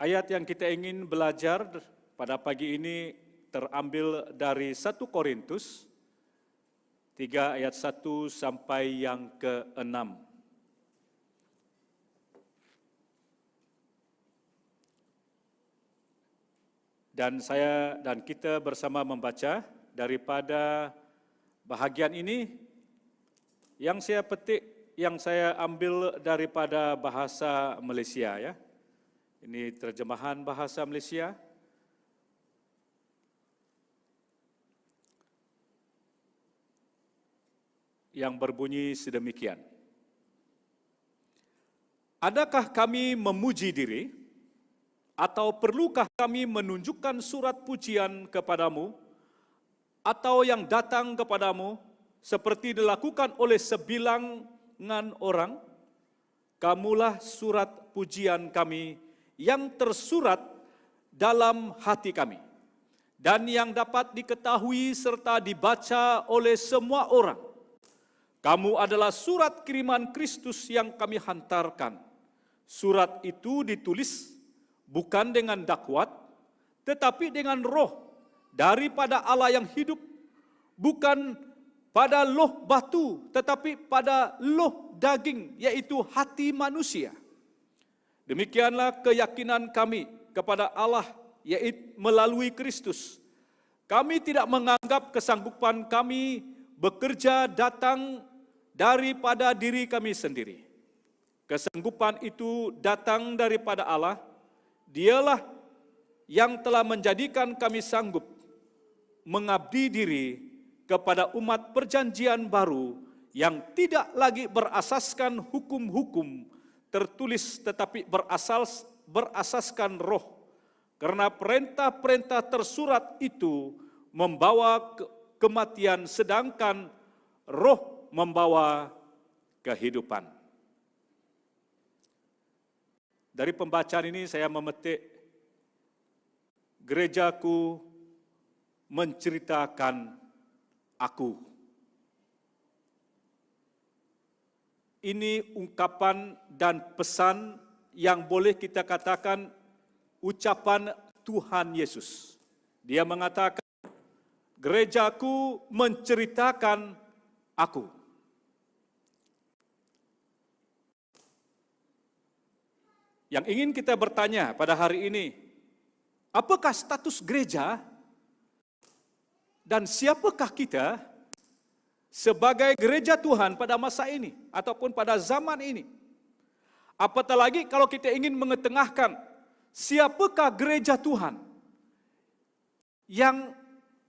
Ayat yang kita ingin belajar pada pagi ini terambil dari 1 Korintus 3 ayat 1 sampai yang ke-6. Dan saya dan kita bersama membaca daripada bahagian ini yang saya petik, yang saya ambil daripada bahasa Malaysia ya. Ini terjemahan bahasa Malaysia. Yang berbunyi sedemikian. Adakah kami memuji diri? Atau perlukah kami menunjukkan surat pujian kepadamu? Atau yang datang kepadamu seperti dilakukan oleh sebilangan orang? Kamulah surat pujian kami yang tersurat dalam hati kami, dan yang dapat diketahui serta dibaca oleh semua orang. Kamu adalah surat kiriman Kristus yang kami hantarkan. Surat itu ditulis bukan dengan dakwat, tetapi dengan roh daripada Allah yang hidup, bukan pada loh batu, tetapi pada loh daging, yaitu hati manusia. Demikianlah keyakinan kami kepada Allah, yaitu melalui Kristus. Kami tidak menganggap kesanggupan kami bekerja datang daripada diri kami sendiri. Kesanggupan itu datang daripada Allah. Dialah yang telah menjadikan kami sanggup mengabdi diri kepada umat perjanjian baru yang tidak lagi berasaskan hukum-hukum tertulis, tetapi berasaskan roh. Karena perintah-perintah tersurat itu membawa kematian, sedangkan roh membawa kehidupan. Dari pembacaan ini saya memetik, gerejaku menceritakan aku. Ini ungkapan dan pesan yang boleh kita katakan ucapan Tuhan Yesus. Dia mengatakan, gerejaku menceritakan aku. Yang ingin kita bertanya pada hari ini, apakah status gereja dan siapakah kita sebagai gereja Tuhan pada masa ini ataupun pada zaman ini? Apatah lagi kalau kita ingin mengetengahkan siapakah gereja Tuhan yang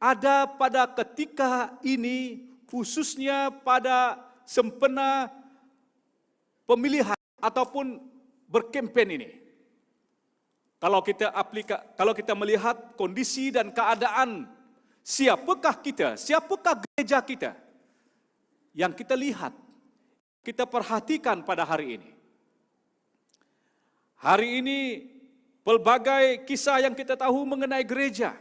ada pada ketika ini, khususnya pada sempena pemilihan ataupun berkempen ini. Kalau kita melihat kondisi dan keadaan, siapakah kita, siapakah gereja kita yang kita lihat, kita perhatikan pada hari ini. Hari ini pelbagai kisah yang kita tahu mengenai gereja.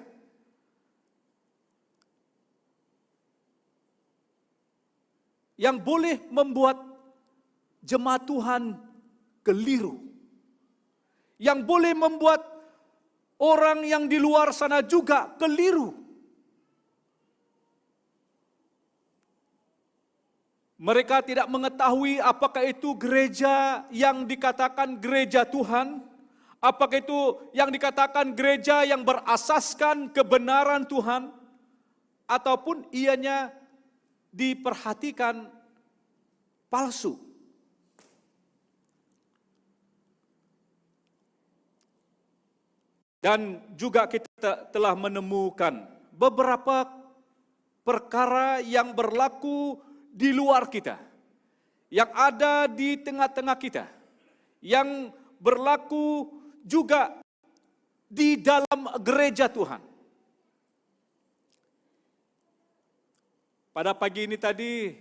Yang boleh membuat jemaat Tuhan keliru. Yang boleh membuat orang yang di luar sana juga keliru. Mereka tidak mengetahui apakah itu gereja yang dikatakan gereja Tuhan, apakah itu yang dikatakan gereja yang berasaskan kebenaran Tuhan, ataupun ianya diperhatikan palsu. Dan juga kita telah menemukan beberapa perkara yang berlaku di luar kita, yang ada di tengah-tengah kita, yang berlaku juga di dalam gereja Tuhan. Pada pagi ini tadi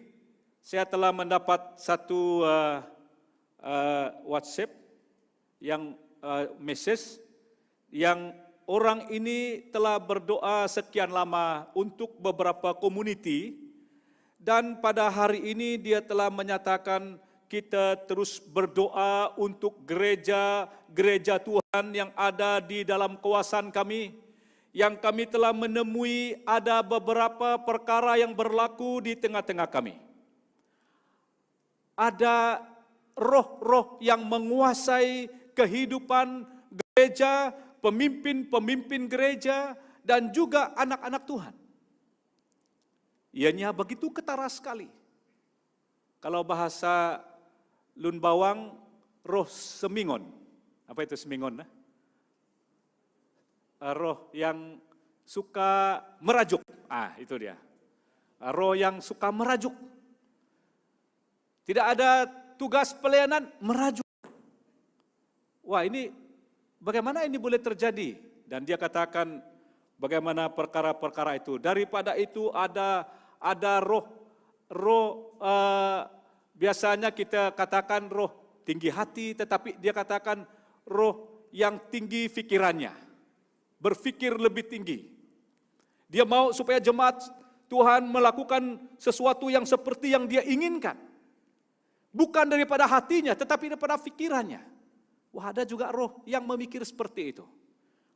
saya telah mendapat satu WhatsApp yang message yang orang ini telah berdoa sekian lama untuk beberapa komuniti, dan pada hari ini dia telah menyatakan kita terus berdoa untuk gereja Tuhan yang ada di dalam kawasan kami, yang kami telah menemui ada beberapa perkara yang berlaku di tengah-tengah kami. Ada roh-roh yang menguasai kehidupan gereja, pemimpin-pemimpin gereja, dan juga anak-anak Tuhan. Ianya begitu ketara sekali. Kalau bahasa Lun Bawang, roh semingon. Apa itu semingon? Roh yang suka merajuk. Itu dia. Roh yang suka merajuk. Tidak ada tugas pelayanan, merajuk. Wah, ini bagaimana ini boleh terjadi? Dan dia katakan bagaimana perkara-perkara itu. Daripada itu ada roh biasanya kita katakan roh tinggi hati, tetapi dia katakan roh yang tinggi pikirannya, berpikir lebih tinggi. Dia mau supaya jemaat Tuhan melakukan sesuatu yang seperti yang dia inginkan. Bukan daripada hatinya, tetapi daripada pikirannya. Wah, ada juga roh yang memikir seperti itu.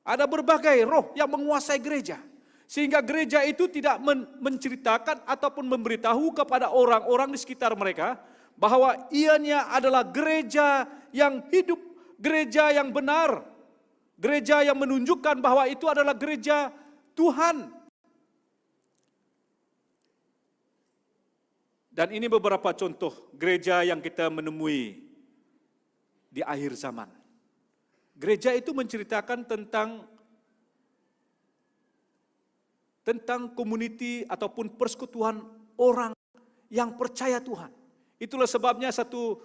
Ada berbagai roh yang menguasai gereja. Sehingga gereja itu tidak menceritakan ataupun memberitahu kepada orang-orang di sekitar mereka bahwa ianya adalah gereja yang hidup, gereja yang benar, gereja yang menunjukkan bahwa itu adalah gereja Tuhan. Dan ini beberapa contoh gereja yang kita menemui di akhir zaman. Gereja itu menceritakan tentang community ataupun persekutuan orang yang percaya Tuhan. Itulah sebabnya satu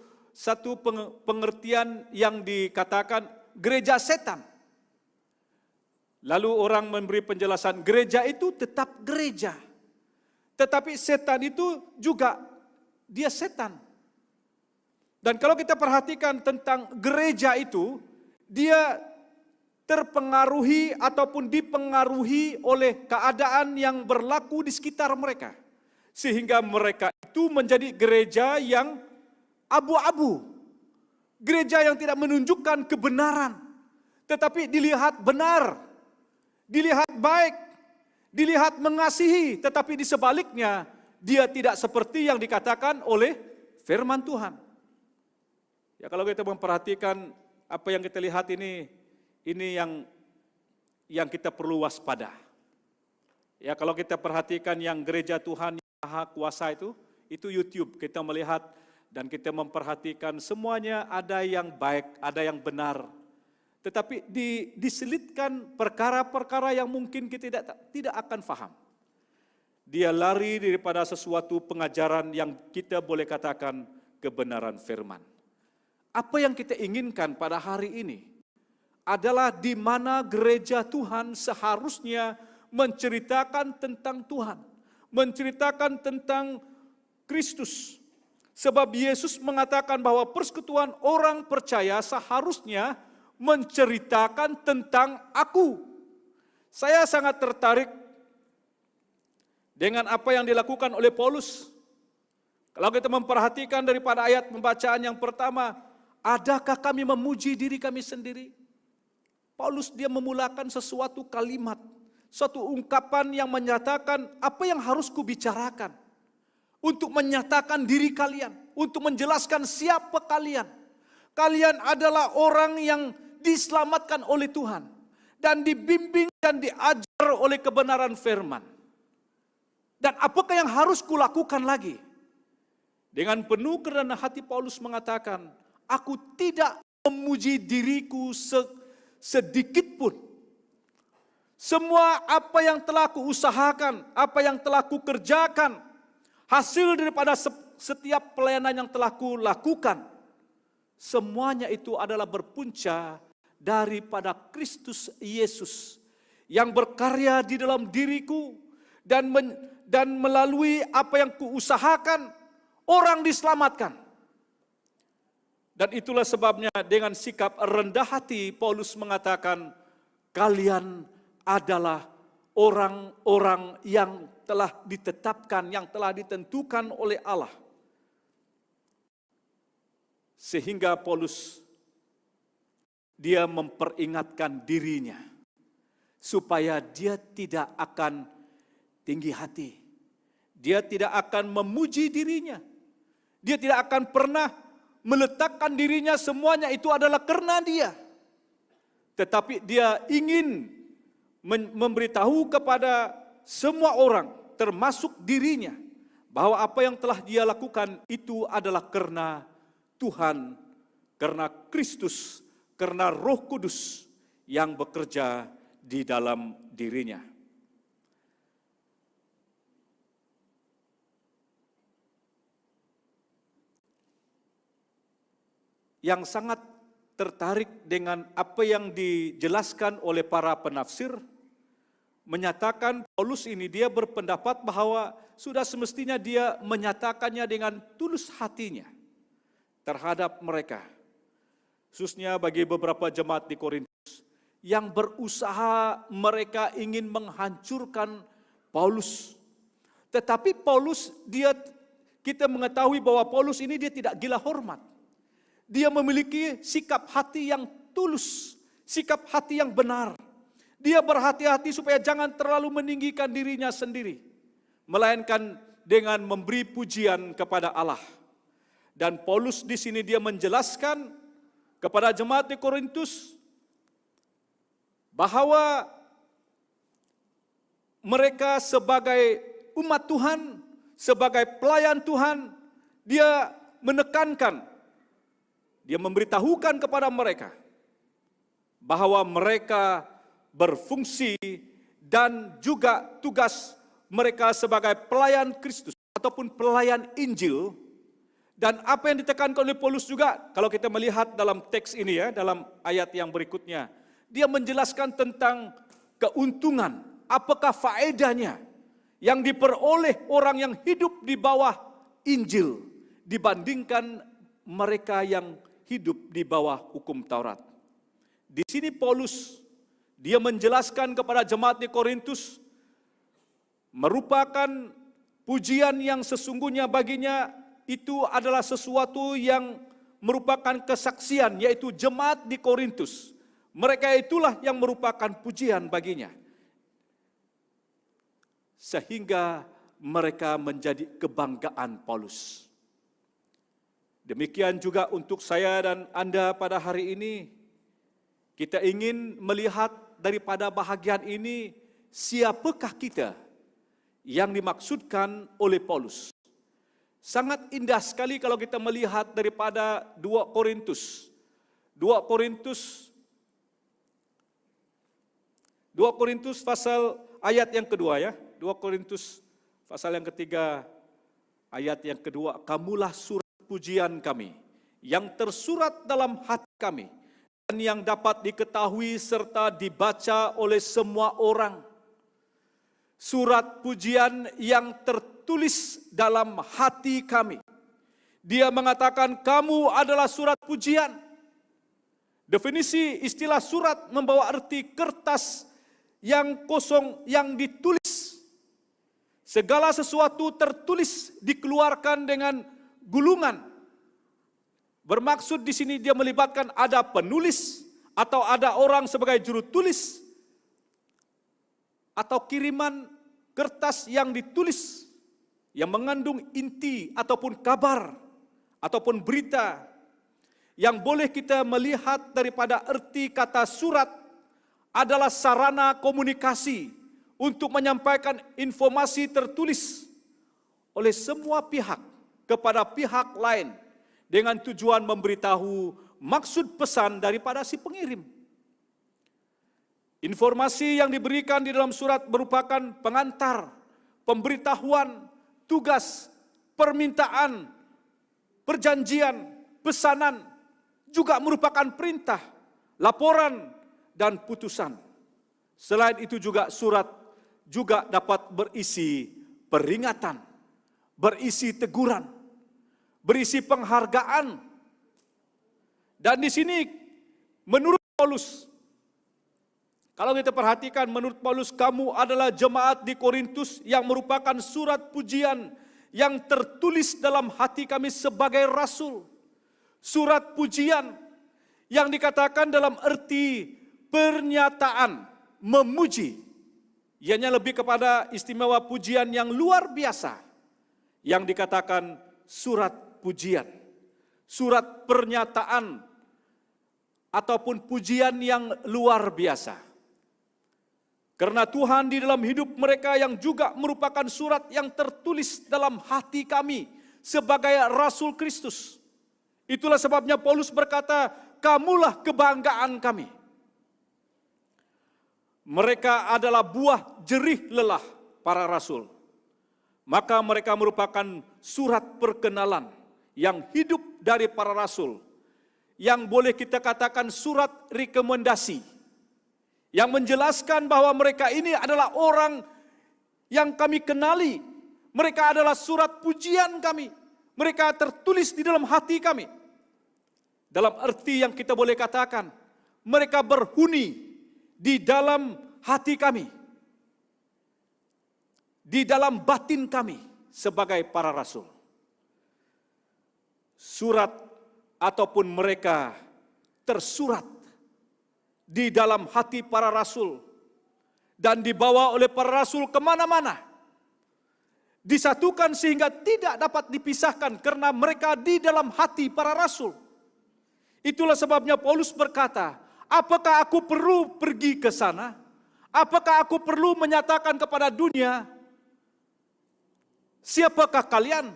pengertian yang dikatakan gereja setan. Lalu orang memberi penjelasan, gereja itu tetap gereja. Tetapi setan itu juga dia setan. Dan kalau kita perhatikan tentang gereja itu, dia terpengaruhi ataupun dipengaruhi oleh keadaan yang berlaku di sekitar mereka. Sehingga mereka itu menjadi gereja yang abu-abu. Gereja yang tidak menunjukkan kebenaran. Tetapi dilihat benar, dilihat baik, dilihat mengasihi, tetapi di sebaliknya dia tidak seperti yang dikatakan oleh firman Tuhan. Ya, kalau kita memperhatikan apa yang kita lihat ini yang kita perlu waspada. Ya, kalau kita perhatikan yang gereja Tuhan yang Maha Kuasa itu YouTube kita melihat dan kita memperhatikan semuanya ada yang baik, ada yang benar. Tetapi diselitkan perkara-perkara yang mungkin kita tidak akan faham. Dia lari daripada sesuatu pengajaran yang kita boleh katakan kebenaran firman. Apa yang kita inginkan pada hari ini adalah di mana gereja Tuhan seharusnya menceritakan tentang Tuhan, menceritakan tentang Kristus. Sebab Yesus mengatakan bahwa persekutuan orang percaya seharusnya menceritakan tentang aku. Saya sangat tertarik dengan apa yang dilakukan oleh Paulus. Kalau kita memperhatikan daripada ayat pembacaan yang pertama, adakah kami memuji diri kami sendiri? Paulus dia memulakan sesuatu kalimat, suatu ungkapan yang menyatakan apa yang harus kubicarakan. Untuk menyatakan diri kalian, untuk menjelaskan siapa kalian. Kalian adalah orang yang diselamatkan oleh Tuhan dan dibimbing dan diajar oleh kebenaran firman. Dan apakah yang harus kulakukan lagi? Dengan penuh kerendahan hati Paulus mengatakan, aku tidak memuji diriku sedikit pun. Semua apa yang telah kuusahakan, apa yang telah kukerjakan, hasil daripada setiap pelayanan yang telah kulakukan, semuanya itu adalah berpunca daripada Kristus Yesus yang berkarya di dalam diriku dan melalui apa yang kuusahakan orang diselamatkan. Dan itulah sebabnya dengan sikap rendah hati Paulus mengatakan kalian adalah orang-orang yang telah ditetapkan, yang telah ditentukan oleh Allah. Sehingga Paulus dia memperingatkan dirinya supaya dia tidak akan tinggi hati. Dia tidak akan memuji dirinya. Dia tidak akan pernah meletakkan dirinya semuanya itu adalah karena dia. Tetapi dia ingin memberitahu kepada semua orang, termasuk dirinya, bahwa apa yang telah dia lakukan itu adalah karena Tuhan, karena Kristus, karena Roh Kudus yang bekerja di dalam dirinya. Yang sangat tertarik dengan apa yang dijelaskan oleh para penafsir, menyatakan Paulus ini dia berpendapat bahwa sudah semestinya dia menyatakannya dengan tulus hatinya terhadap mereka. Khususnya bagi beberapa jemaat di Korintus yang berusaha mereka ingin menghancurkan Paulus. Tetapi Paulus kita mengetahui bahwa Paulus ini dia tidak gila hormat. Dia memiliki sikap hati yang tulus, sikap hati yang benar. Dia berhati-hati supaya jangan terlalu meninggikan dirinya sendiri, melainkan dengan memberi pujian kepada Allah. Dan Paulus di sini dia menjelaskan kepada jemaat di Korintus bahwa mereka sebagai umat Tuhan, sebagai pelayan Tuhan, dia menekankan, dia memberitahukan kepada mereka bahwa mereka berfungsi dan juga tugas mereka sebagai pelayan Kristus ataupun pelayan Injil. Dan apa yang ditekankan oleh Paulus juga, kalau kita melihat dalam teks ini ya, dalam ayat yang berikutnya, dia menjelaskan tentang keuntungan, apakah faedahnya yang diperoleh orang yang hidup di bawah Injil dibandingkan mereka yang hidup di bawah hukum Taurat. Di sini Paulus dia menjelaskan kepada jemaat di Korintus merupakan pujian yang sesungguhnya baginya itu adalah sesuatu yang merupakan kesaksian, yaitu jemaat di Korintus. Mereka itulah yang merupakan pujian baginya. Sehingga mereka menjadi kebanggaan Paulus. Demikian juga untuk saya dan Anda pada hari ini. Kita ingin melihat daripada bahagian ini, siapakah kita yang dimaksudkan oleh Paulus. Sangat indah sekali kalau kita melihat daripada 2 Korintus. 2 Korintus pasal ayat yang kedua ya. 2 Korintus pasal yang ketiga ayat yang kedua. Kamulah surat pujian kami yang tersurat dalam hati kami dan yang dapat diketahui serta dibaca oleh semua orang. Surat pujian yang tertulis dalam hati kami. Dia mengatakan kamu adalah surat pujian. Definisi istilah surat membawa arti kertas yang kosong yang ditulis. Segala sesuatu tertulis dikeluarkan dengan gulungan. Bermaksud di sini dia melibatkan ada penulis atau ada orang sebagai juru tulis atau kiriman kertas yang ditulis yang mengandung inti ataupun kabar ataupun berita yang boleh kita melihat daripada arti kata surat adalah sarana komunikasi untuk menyampaikan informasi tertulis oleh semua pihak kepada pihak lain dengan tujuan memberitahu maksud pesan daripada si pengirim. Informasi yang diberikan di dalam surat merupakan pengantar, pemberitahuan, tugas, permintaan, perjanjian, pesanan, juga merupakan perintah, laporan, dan putusan. Selain itu juga surat juga dapat berisi peringatan, berisi teguran, berisi penghargaan. Dan di sini menurut Paulus, kalau kita perhatikan menurut Paulus, kamu adalah jemaat di Korintus yang merupakan surat pujian yang tertulis dalam hati kami sebagai rasul. Surat pujian yang dikatakan dalam arti pernyataan memuji. Ianya lebih kepada istimewa pujian yang luar biasa yang dikatakan surat pujian. Surat pernyataan ataupun pujian yang luar biasa. Karena Tuhan di dalam hidup mereka yang juga merupakan surat yang tertulis dalam hati kami sebagai Rasul Kristus. Itulah sebabnya Paulus berkata, kamulah kebanggaan kami. Mereka adalah buah jerih lelah para rasul. Maka mereka merupakan surat perkenalan yang hidup dari para rasul. Yang boleh kita katakan surat rekomendasi. Yang menjelaskan bahwa mereka ini adalah orang yang kami kenali. Mereka adalah surat pujian kami. Mereka tertulis di dalam hati kami. Dalam arti yang kita boleh katakan, mereka berhuni di dalam hati kami, di dalam batin kami sebagai para rasul. Surat ataupun mereka tersurat di dalam hati para rasul dan dibawa oleh para rasul kemana-mana. Disatukan sehingga tidak dapat dipisahkan karena mereka di dalam hati para rasul. Itulah sebabnya Paulus berkata, apakah aku perlu pergi ke sana? Apakah aku perlu menyatakan kepada dunia, siapakah kalian?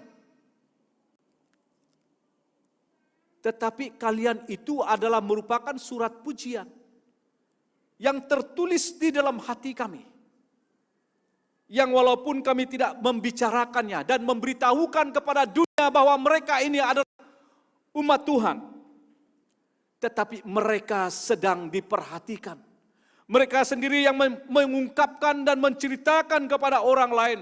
Tetapi kalian itu adalah merupakan surat pujian yang tertulis di dalam hati kami. Yang walaupun kami tidak membicarakannya dan memberitahukan kepada dunia bahwa mereka ini adalah umat Tuhan, tetapi mereka sedang diperhatikan. Mereka sendiri yang mengungkapkan dan menceritakan kepada orang lain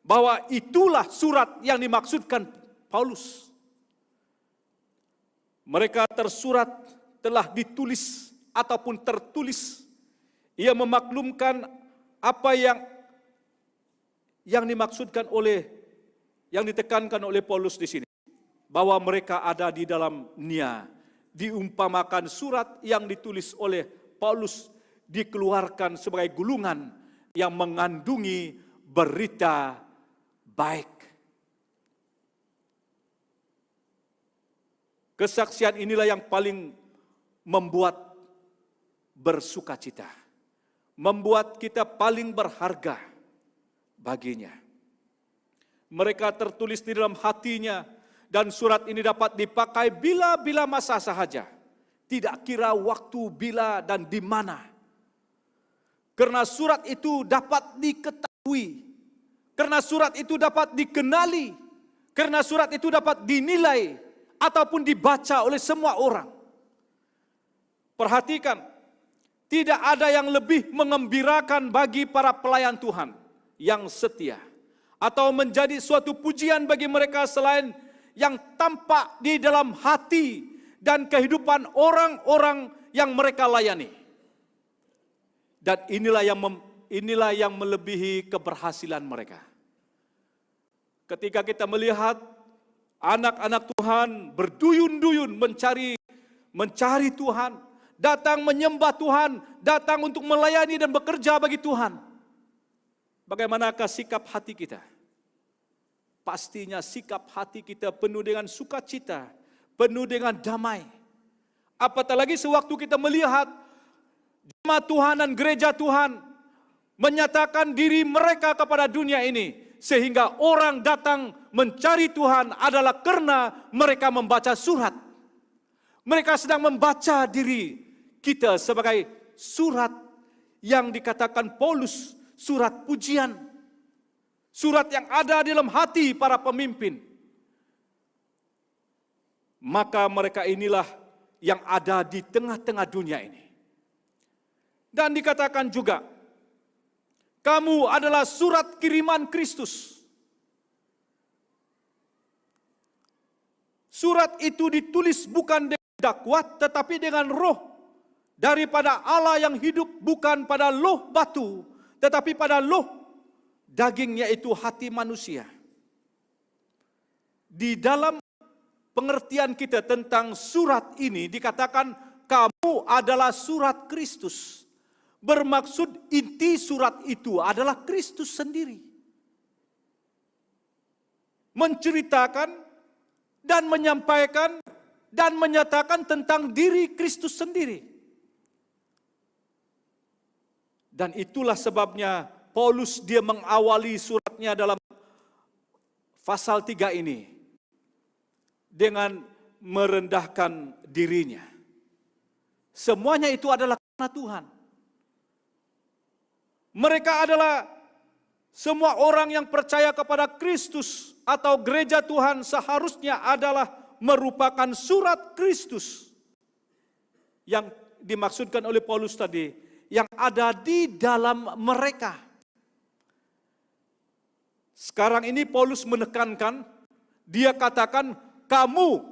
bahwa itulah surat yang dimaksudkan Paulus. Mereka tersurat telah ditulis ataupun tertulis. Ia memaklumkan apa yang dimaksudkan oleh, yang ditekankan oleh Paulus di sini. Bahwa mereka ada di dalam nia. Diumpamakan surat yang ditulis oleh Paulus dikeluarkan sebagai gulungan yang mengandungi berita baik. Kesaksian inilah yang paling membuat bersukacita, membuat kita paling berharga baginya. Mereka tertulis di dalam hatinya dan surat ini dapat dipakai bila-bila masa sahaja. Tidak kira waktu bila dan di mana. Karena surat itu dapat diketahui. Karena surat itu dapat dikenali. Karena surat itu dapat dinilai ataupun dibaca oleh semua orang. Perhatikan, tidak ada yang lebih mengembirakan bagi para pelayan Tuhan yang setia. Atau menjadi suatu pujian bagi mereka selain yang tampak di dalam hati dan kehidupan orang-orang yang mereka layani. Dan inilah yang melebihi keberhasilan mereka. Ketika kita melihat anak-anak Tuhan berduyun-duyun mencari Tuhan, datang menyembah Tuhan, datang untuk melayani dan bekerja bagi Tuhan. Bagaimanakah sikap hati kita? Pastinya sikap hati kita penuh dengan sukacita, penuh dengan damai. Apatah lagi sewaktu kita melihat jemaat Tuhan dan gereja Tuhan menyatakan diri mereka kepada dunia ini. Sehingga orang datang mencari Tuhan adalah karena mereka membaca surat. Mereka sedang membaca diri kita sebagai surat yang dikatakan Paulus, surat pujian. Surat yang ada di dalam hati para pemimpin. Maka mereka inilah yang ada di tengah-tengah dunia ini. Dan dikatakan juga, kamu adalah surat kiriman Kristus. Surat itu ditulis bukan dengan dakwat, tetapi dengan roh daripada Allah yang hidup, bukan pada loh batu, tetapi pada loh daging, yaitu hati manusia. Di dalam pengertian kita tentang surat ini dikatakan kamu adalah surat Kristus. Bermaksud inti surat itu adalah Kristus sendiri. Menceritakan dan menyampaikan dan menyatakan tentang diri Kristus sendiri. Dan itulah sebabnya Paulus dia mengawali suratnya dalam pasal 3 ini dengan merendahkan dirinya. Semuanya itu adalah karena Tuhan. Mereka adalah semua orang yang percaya kepada Kristus atau gereja Tuhan seharusnya adalah merupakan surat Kristus yang dimaksudkan oleh Paulus tadi, yang ada di dalam mereka. Sekarang ini Paulus menekankan, dia katakan kamu,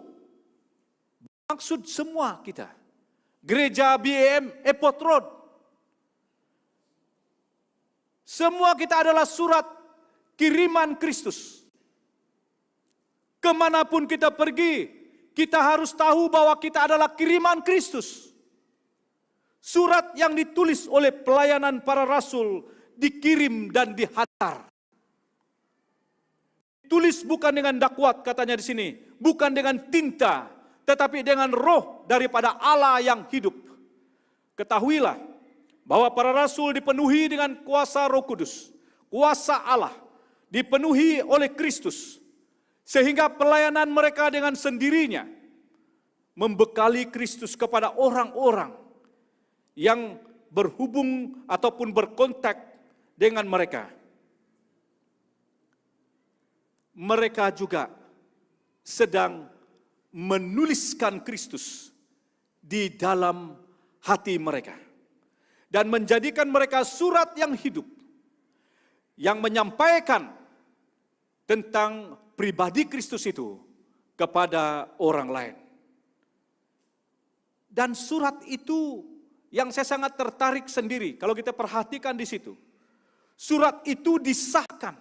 maksud semua kita, gereja BEM Epot Road, semua kita adalah surat kiriman Kristus. Kemanapun kita pergi, kita harus tahu bahwa kita adalah kiriman Kristus. Surat yang ditulis oleh pelayanan para rasul, dikirim dan dihantar. Tulis bukan dengan dakwat katanya di sini, bukan dengan tinta, tetapi dengan roh daripada Allah yang hidup. Ketahuilah bahwa para rasul dipenuhi dengan kuasa Roh Kudus, kuasa Allah, dipenuhi oleh Kristus, sehingga pelayanan mereka dengan sendirinya membekali Kristus kepada orang-orang yang berhubung ataupun berkontak dengan mereka. Mereka juga sedang menuliskan Kristus di dalam hati mereka dan menjadikan mereka surat yang hidup yang menyampaikan tentang pribadi Kristus itu kepada orang lain. Dan surat itu yang saya sangat tertarik sendiri kalau kita perhatikan di situ. Surat itu disahkan,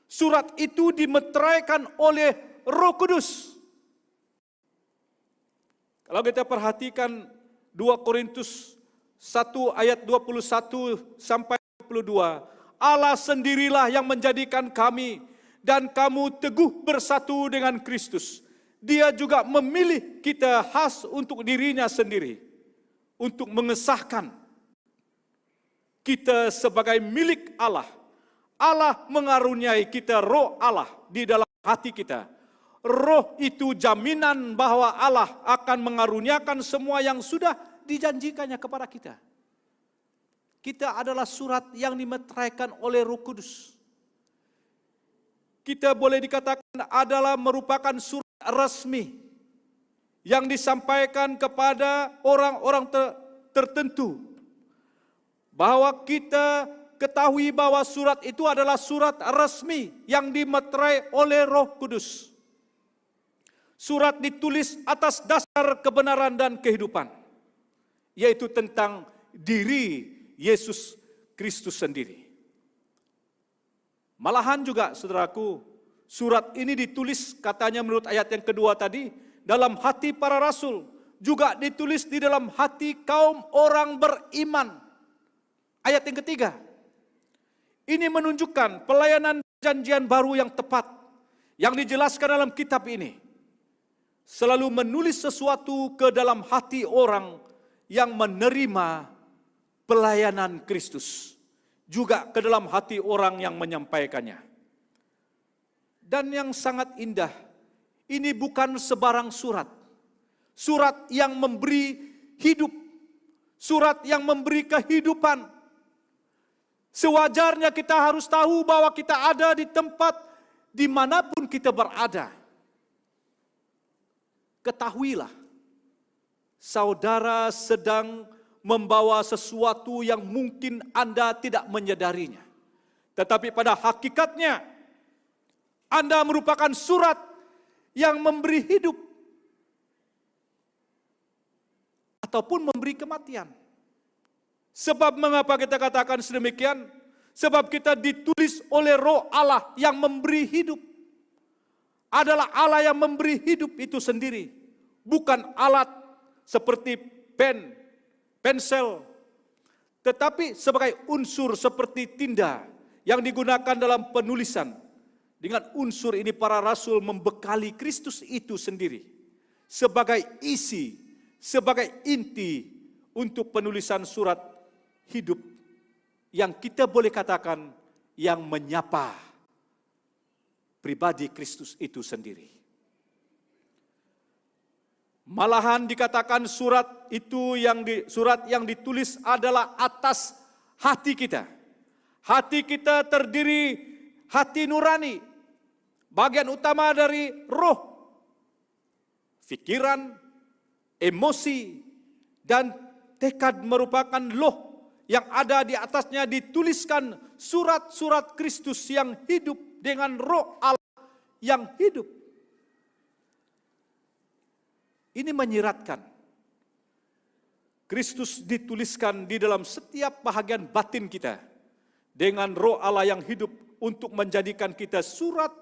surat itu dimeteraikan oleh Roh Kudus. Kalau kita perhatikan 2 Korintus 1 ayat 21 sampai 22, Allah sendirilah yang menjadikan kami dan kamu teguh bersatu dengan Kristus. Dia juga memilih kita khas untuk dirinya sendiri, untuk mengesahkan kita sebagai milik Allah. Allah mengaruniai kita roh Allah di dalam hati kita. Roh itu jaminan bahwa Allah akan mengaruniakan semua yang sudah dijanjikannya kepada kita. Kita adalah surat yang dimeteraikan oleh Roh Kudus. Kita boleh dikatakan adalah merupakan surat resmi yang disampaikan kepada orang-orang tertentu. Bahwa kita ketahui bahwa surat itu adalah surat resmi yang dimeterai oleh Roh Kudus. Surat ditulis atas dasar kebenaran dan kehidupan, yaitu tentang diri Yesus Kristus sendiri. Malahan juga saudaraku, surat ini ditulis katanya menurut ayat yang kedua tadi, dalam hati para rasul, juga ditulis di dalam hati kaum orang beriman. Ayat yang ketiga, ini menunjukkan pelayanan perjanjian baru yang tepat, yang dijelaskan dalam kitab ini. Selalu menulis sesuatu ke dalam hati orang yang menerima pelayanan Kristus, juga ke dalam hati orang yang menyampaikannya. Dan yang sangat indah, ini bukan sebarang surat. Surat yang memberi hidup, surat yang memberi kehidupan. Sewajarnya kita harus tahu bahwa kita ada di tempat dimanapun kita berada. Ketahuilah, saudara sedang membawa sesuatu yang mungkin Anda tidak menyadarinya. Tetapi pada hakikatnya, Anda merupakan surat yang memberi hidup ataupun memberi kematian. Sebab mengapa kita katakan sedemikian? Sebab kita ditulis oleh Roh Allah yang memberi hidup. adalah Allah yang memberi hidup itu sendiri, bukan alat seperti pen, pensel, tetapi sebagai unsur seperti tinta yang digunakan dalam penulisan. Dengan unsur ini para rasul membekali Kristus itu sendiri sebagai isi, sebagai inti untuk penulisan surat hidup yang kita boleh katakan yang menyapa pribadi Kristus itu sendiri. Malahan dikatakan surat yang ditulis adalah atas hati kita. Hati kita terdiri hati nurani, bagian utama dari roh, pikiran, emosi, dan tekad merupakan loh yang ada di atasnya dituliskan surat-surat Kristus yang hidup dengan roh Allah yang hidup. Ini menyiratkan. Kristus dituliskan di dalam setiap bahagian batin kita dengan roh Allah yang hidup untuk menjadikan kita surat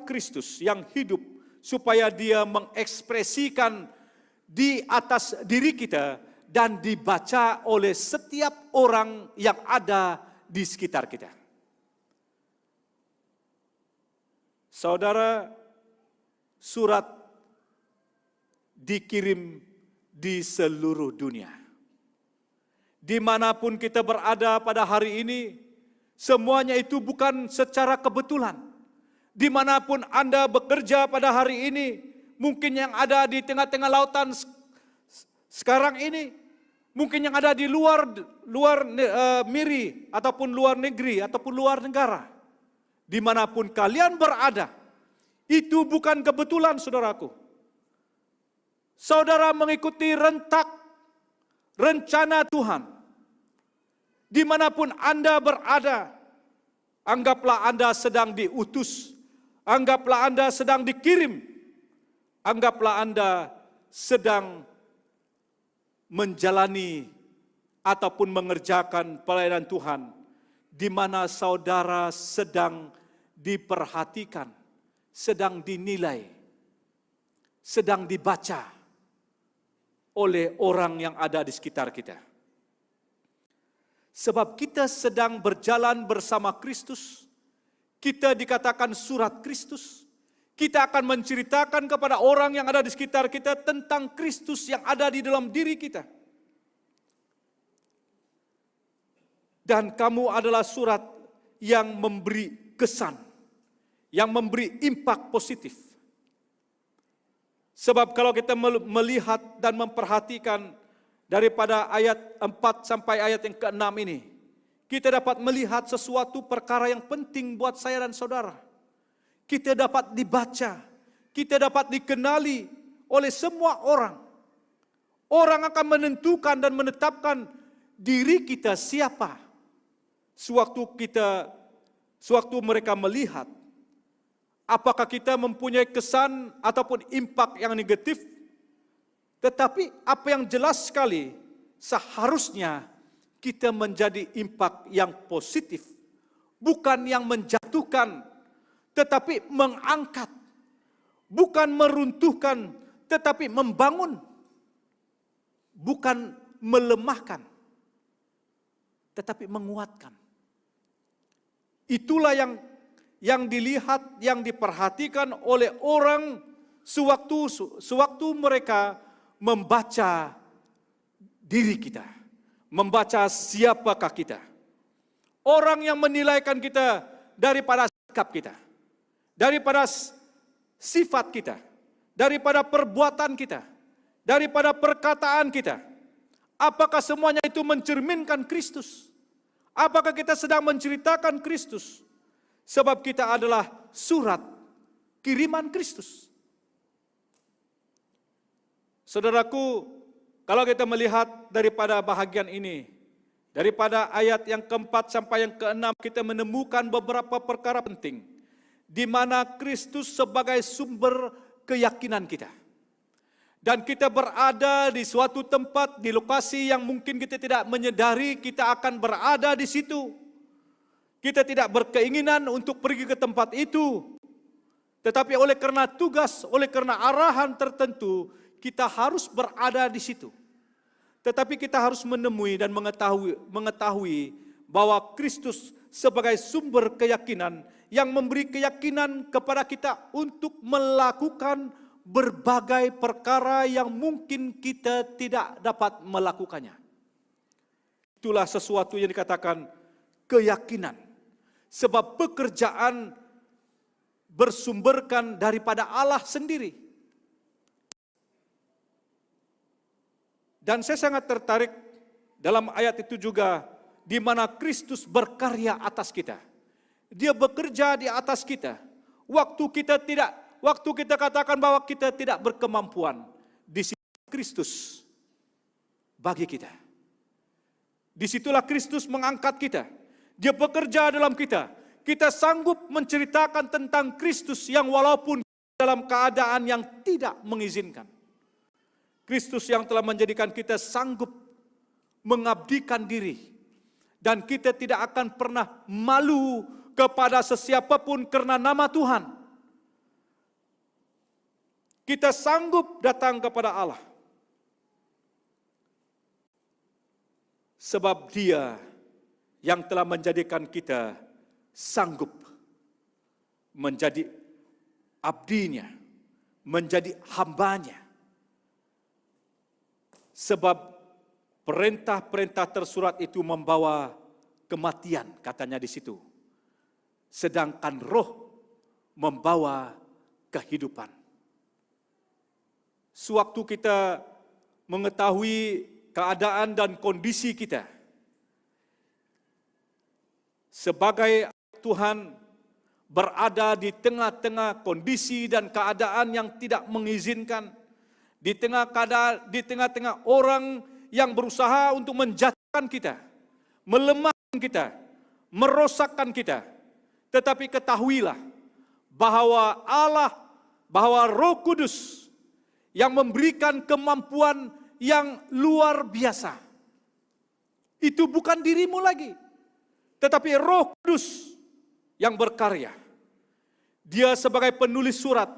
Kristus yang hidup supaya dia mengekspresikan di atas diri kita dan dibaca oleh setiap orang yang ada di sekitar kita. Saudara, surat dikirim di seluruh dunia. Dimanapun kita berada pada hari ini, semuanya itu bukan secara kebetulan. Dimanapun Anda bekerja pada hari ini, mungkin yang ada di tengah-tengah lautan sekarang ini, mungkin yang ada di luar miri, ataupun luar negeri, ataupun luar negara. Dimanapun kalian berada, itu bukan kebetulan, saudaraku. Saudara mengikuti rentak rencana Tuhan. Dimanapun Anda berada, anggaplah Anda sedang diutus, anggaplah Anda sedang dikirim, anggaplah Anda sedang menjalani ataupun mengerjakan pelayanan Tuhan, di mana saudara sedang diperhatikan, sedang dinilai, sedang dibaca oleh orang yang ada di sekitar kita. Sebab kita sedang berjalan bersama Kristus, kita dikatakan surat Kristus, kita akan menceritakan kepada orang yang ada di sekitar kita tentang Kristus yang ada di dalam diri kita. Dan kamu adalah surat yang memberi kesan, yang memberi impak positif. Sebab kalau kita melihat dan memperhatikan daripada ayat 4 sampai ayat yang ke-6 ini, kita dapat melihat sesuatu perkara yang penting buat saya dan saudara. Kita dapat dibaca, kita dapat dikenali oleh semua orang. Orang akan menentukan dan menetapkan diri kita siapa. Sewaktu mereka melihat, apakah kita mempunyai kesan ataupun impak yang negatif? Tetapi apa yang jelas sekali, seharusnya kita menjadi impak yang positif. Bukan yang menjatuhkan, tetapi mengangkat. Bukan meruntuhkan, tetapi membangun. Bukan melemahkan, tetapi menguatkan. Itulah yang dilihat, yang diperhatikan oleh orang sewaktu mereka membaca diri kita, membaca siapakah kita. Orang yang menilaikan kita daripada sikap kita, daripada sifat kita, daripada perbuatan kita, daripada perkataan kita. Apakah semuanya itu mencerminkan Kristus? Apakah kita sedang menceritakan Kristus? Sebab kita adalah surat kiriman Kristus. Saudaraku, kalau kita melihat daripada bahagian ini, daripada ayat yang keempat sampai yang keenam, kita menemukan beberapa perkara penting, di mana Kristus sebagai sumber keyakinan kita. Dan kita berada di suatu tempat, di lokasi yang mungkin kita tidak menyadari kita akan berada di situ. Kita tidak berkeinginan untuk pergi ke tempat itu. Tetapi oleh karena tugas, oleh karena arahan tertentu, kita harus berada di situ. Tetapi kita harus menemui dan mengetahui bahwa Kristus sebagai sumber keyakinan yang memberi keyakinan kepada kita untuk melakukan berbagai perkara yang mungkin kita tidak dapat melakukannya. Itulah sesuatu yang dikatakan keyakinan. Sebab pekerjaan bersumberkan daripada Allah sendiri. Dan saya sangat tertarik dalam ayat itu juga, di mana Kristus berkarya atas kita. Dia bekerja di atas kita. Waktu kita katakan bahwa kita tidak berkemampuan, di situ Kristus bagi kita. Disitulah Kristus mengangkat kita. Dia bekerja dalam kita. Kita sanggup menceritakan tentang Kristus yang walaupun dalam keadaan yang tidak mengizinkan. Kristus yang telah menjadikan kita sanggup mengabdikan diri. Dan kita tidak akan pernah malu kepada sesiapapun karena nama Tuhan. Kita sanggup datang kepada Allah. Sebab Dia yang telah menjadikan kita sanggup menjadi abdinya, menjadi hambanya. Sebab perintah-perintah tersurat itu membawa kematian, katanya di situ. Sedangkan roh membawa kehidupan. Sewaktu kita mengetahui keadaan dan kondisi kita, sebagai Tuhan berada di tengah-tengah kondisi dan keadaan yang tidak mengizinkan, di tengah-tengah orang yang berusaha untuk menjatuhkan kita, melemahkan kita, merosakkan kita. Tetapi ketahuilah bahwa bahwa Roh Kudus yang memberikan kemampuan yang luar biasa. Itu bukan dirimu lagi, tetapi Roh Kudus yang berkarya. Dia sebagai penulis surat,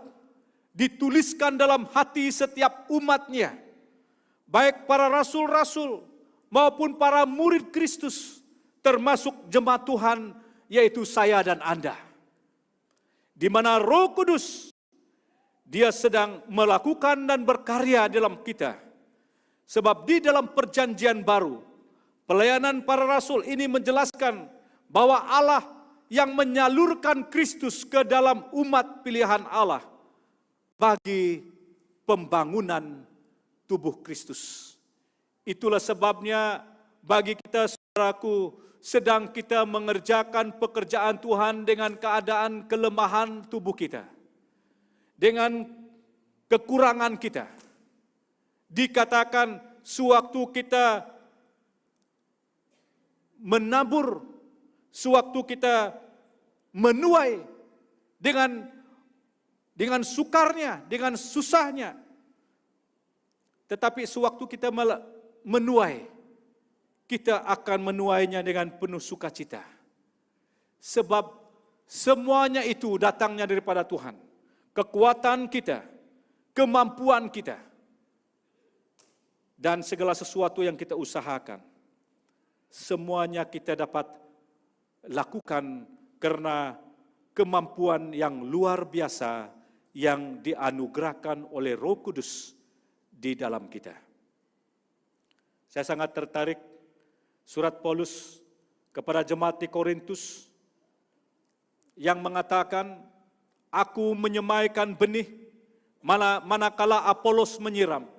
dituliskan dalam hati setiap umatnya, baik para rasul-rasul maupun para murid Kristus, termasuk jemaat Tuhan, yaitu saya dan Anda. Di mana Roh Kudus, Dia sedang melakukan dan berkarya dalam kita. Sebab di dalam perjanjian baru, pelayanan para rasul ini menjelaskan bahwa Allah yang menyalurkan Kristus ke dalam umat pilihan Allah bagi pembangunan tubuh Kristus. Itulah sebabnya bagi kita, saudaraku, sedang kita mengerjakan pekerjaan Tuhan dengan keadaan kelemahan tubuh kita, dengan kekurangan kita. Dikatakan sewaktu kita menabur, sewaktu kita menuai dengan sukarnya, dengan susahnya. Tetapi sewaktu kita menuai, kita akan menuainya dengan penuh sukacita. Sebab semuanya itu datangnya daripada Tuhan. Kekuatan kita, kemampuan kita, dan segala sesuatu yang kita usahakan, semuanya kita dapat lakukan karena kemampuan yang luar biasa yang dianugerahkan oleh Roh Kudus di dalam kita. Saya sangat tertarik surat Paulus kepada jemaat di Korintus yang mengatakan, aku menyemaikan benih manakala Apolos menyiram.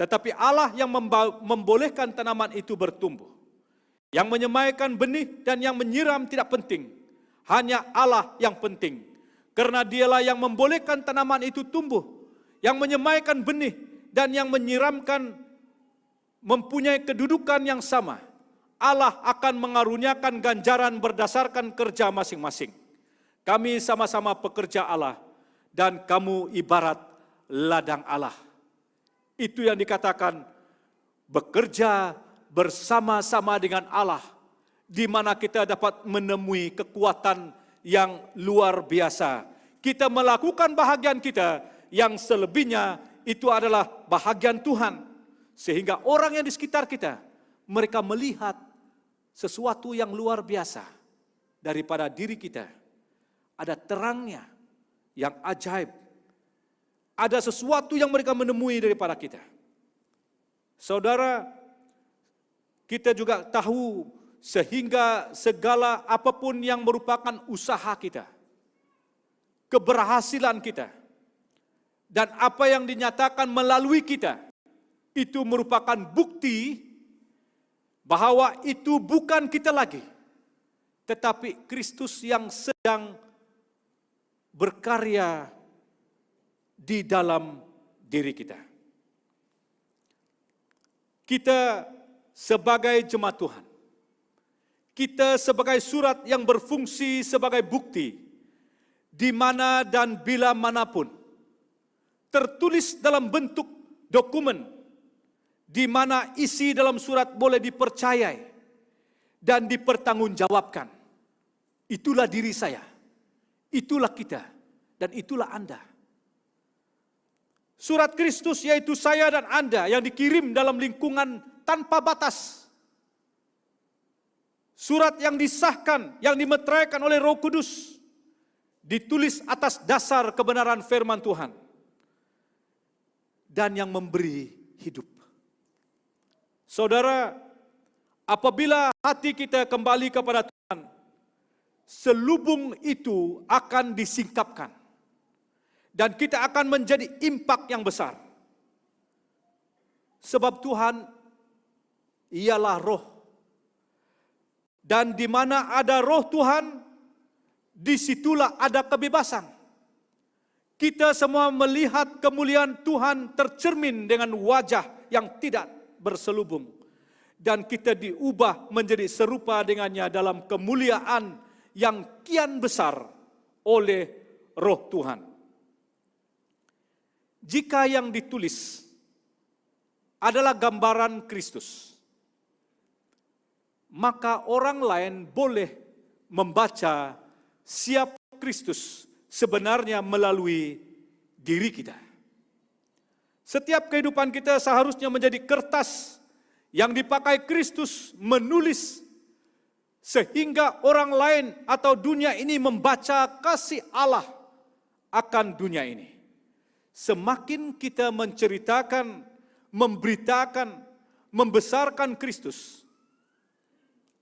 Tetapi Allah yang membolehkan tanaman itu bertumbuh. Yang menyemaikan benih dan yang menyiram tidak penting. Hanya Allah yang penting. Karena Dialah yang membolehkan tanaman itu tumbuh. Yang menyemaikan benih dan yang menyiramkan mempunyai kedudukan yang sama. Allah akan mengaruniakan ganjaran berdasarkan kerja masing-masing. Kami sama-sama pekerja Allah dan kamu ibarat ladang Allah. Itu yang dikatakan bekerja bersama-sama dengan Allah, di mana kita dapat menemui kekuatan yang luar biasa. kita melakukan bahagian kita, yang selebihnya itu adalah bahagian Tuhan. Sehingga orang yang di sekitar kita, mereka melihat sesuatu yang luar biasa daripada diri kita. Ada terangnya yang ajaib. Ada sesuatu yang mereka menemui daripada kita. Saudara, kita juga tahu sehingga segala apapun yang merupakan usaha kita, keberhasilan kita, dan apa yang dinyatakan melalui kita, itu merupakan bukti bahwa itu bukan kita lagi, tetapi Kristus yang sedang berkarya di dalam diri kita. Kita sebagai jemaat Tuhan, kita sebagai surat yang berfungsi sebagai bukti, di mana dan bila manapun, tertulis dalam bentuk dokumen, di mana isi dalam surat boleh dipercayai dan dipertanggungjawabkan. Itulah diri saya, itulah kita, dan itulah Anda. Surat Kristus yaitu saya dan Anda yang dikirim dalam lingkungan tanpa batas. Surat yang disahkan, yang dimeteraikan oleh Roh Kudus, ditulis atas dasar kebenaran firman Tuhan, dan yang memberi hidup. Saudara, apabila hati kita kembali kepada Tuhan, selubung itu akan disingkapkan. Dan kita akan menjadi impak yang besar. Sebab Tuhan ialah roh. Dan di mana ada roh Tuhan, disitulah ada kebebasan. Kita semua melihat kemuliaan Tuhan tercermin dengan wajah yang tidak berselubung. Dan kita diubah menjadi serupa dengannya dalam kemuliaan yang kian besar oleh roh Tuhan. Jika yang ditulis adalah gambaran Kristus, maka orang lain boleh membaca siapa Kristus sebenarnya melalui diri kita. Setiap kehidupan kita seharusnya menjadi kertas yang dipakai Kristus menulis, sehingga orang lain atau dunia ini membaca kasih Allah akan dunia ini. Semakin kita menceritakan, memberitakan, membesarkan Kristus,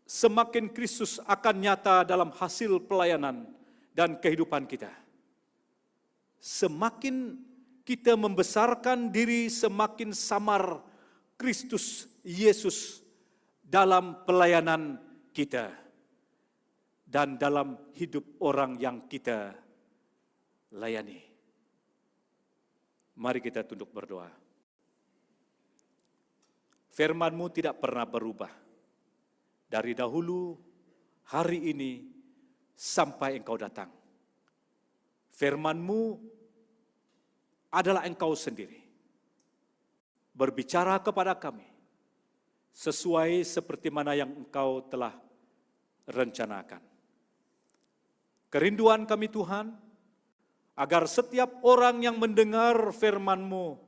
semakin Kristus akan nyata dalam hasil pelayanan dan kehidupan kita. Semakin kita membesarkan diri, semakin samar Kristus Yesus dalam pelayanan kita dan dalam hidup orang yang kita layani. Mari kita tunduk berdoa. Firman-Mu tidak pernah berubah. Dari dahulu, hari ini, sampai Engkau datang. Firman-Mu adalah Engkau sendiri. Berbicara kepada kami, sesuai seperti mana yang Engkau telah rencanakan. Kerinduan kami Tuhan, agar setiap orang yang mendengar firman-Mu,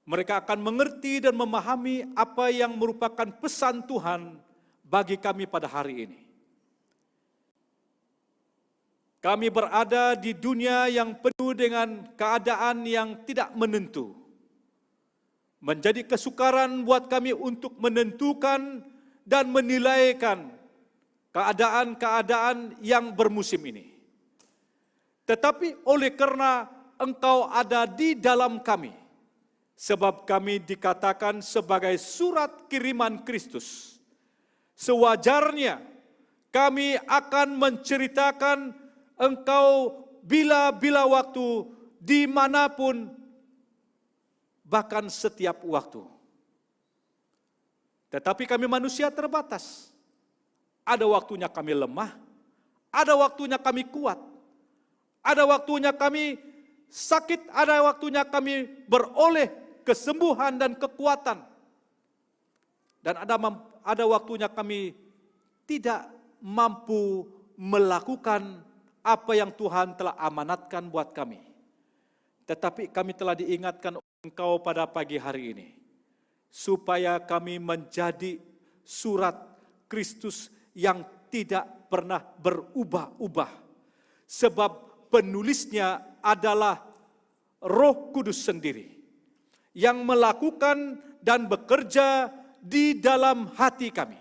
mereka akan mengerti dan memahami apa yang merupakan pesan Tuhan bagi kami pada hari ini. Kami berada di dunia yang penuh dengan keadaan yang tidak menentu. Menjadi kesukaran buat kami untuk menentukan dan menilaikan keadaan-keadaan yang bermusim ini. Tetapi oleh karena Engkau ada di dalam kami, sebab kami dikatakan sebagai surat kiriman Kristus, sewajarnya kami akan menceritakan Engkau bila-bila waktu, dimanapun, bahkan setiap waktu. Tetapi kami manusia terbatas. Ada waktunya kami lemah, ada waktunya kami kuat, ada waktunya kami sakit, ada waktunya kami beroleh kesembuhan dan kekuatan. Dan ada waktunya kami tidak mampu melakukan apa yang Tuhan telah amanatkan buat kami. Tetapi kami telah diingatkan oleh Engkau pada pagi hari ini, supaya kami menjadi surat Kristus yang tidak pernah berubah-ubah. Sebab penulisnya adalah Roh Kudus sendiri, yang melakukan dan bekerja di dalam hati kami.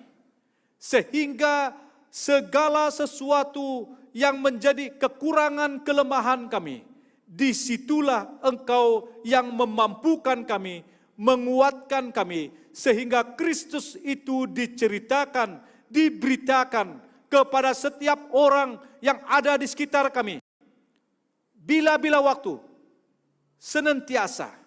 Sehingga segala sesuatu yang menjadi kekurangan kelemahan kami, disitulah Engkau yang memampukan kami, menguatkan kami, sehingga Kristus itu diceritakan, diberitakan kepada setiap orang yang ada di sekitar kami. Bila-bila waktu, senantiasa.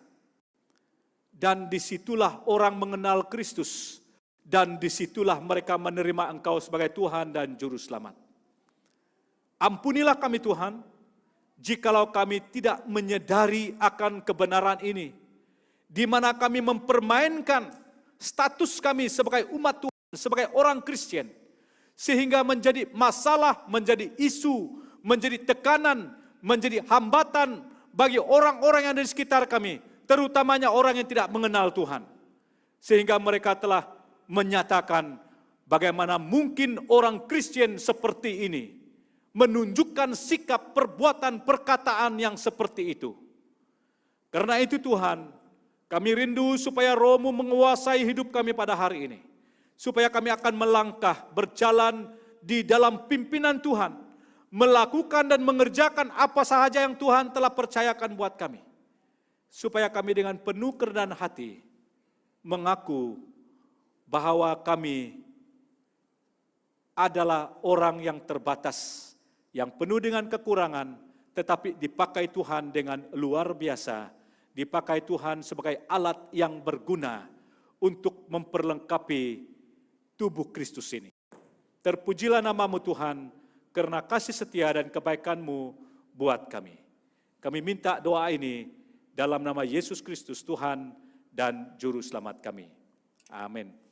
Dan disitulah orang mengenal Kristus, dan disitulah mereka menerima Engkau sebagai Tuhan dan Juru Selamat. Ampunilah kami Tuhan, jikalau kami tidak menyadari akan kebenaran ini, di mana kami mempermainkan status kami sebagai umat Tuhan, sebagai orang Kristen, sehingga menjadi masalah, menjadi isu, menjadi tekanan, menjadi hambatan bagi orang-orang yang ada di sekitar kami, terutamanya orang yang tidak mengenal Tuhan. Sehingga mereka telah menyatakan bagaimana mungkin orang Kristen seperti ini menunjukkan sikap, perbuatan, perkataan yang seperti itu. Karena itu Tuhan, kami rindu supaya Roh-Mu menguasai hidup kami pada hari ini. Supaya kami akan melangkah, berjalan di dalam pimpinan Tuhan, melakukan dan mengerjakan apa sahaja yang Tuhan telah percayakan buat kami. Supaya kami dengan penuh kerendahan hati mengaku bahwa kami adalah orang yang terbatas, yang penuh dengan kekurangan, tetapi dipakai Tuhan dengan luar biasa, dipakai Tuhan sebagai alat yang berguna untuk memperlengkapi tubuh Kristus ini. Terpujilah nama-Mu Tuhan, karena kasih setia dan kebaikan-Mu buat kami. Kami minta doa ini dalam nama Yesus Kristus Tuhan dan Juru Selamat kami. Amin.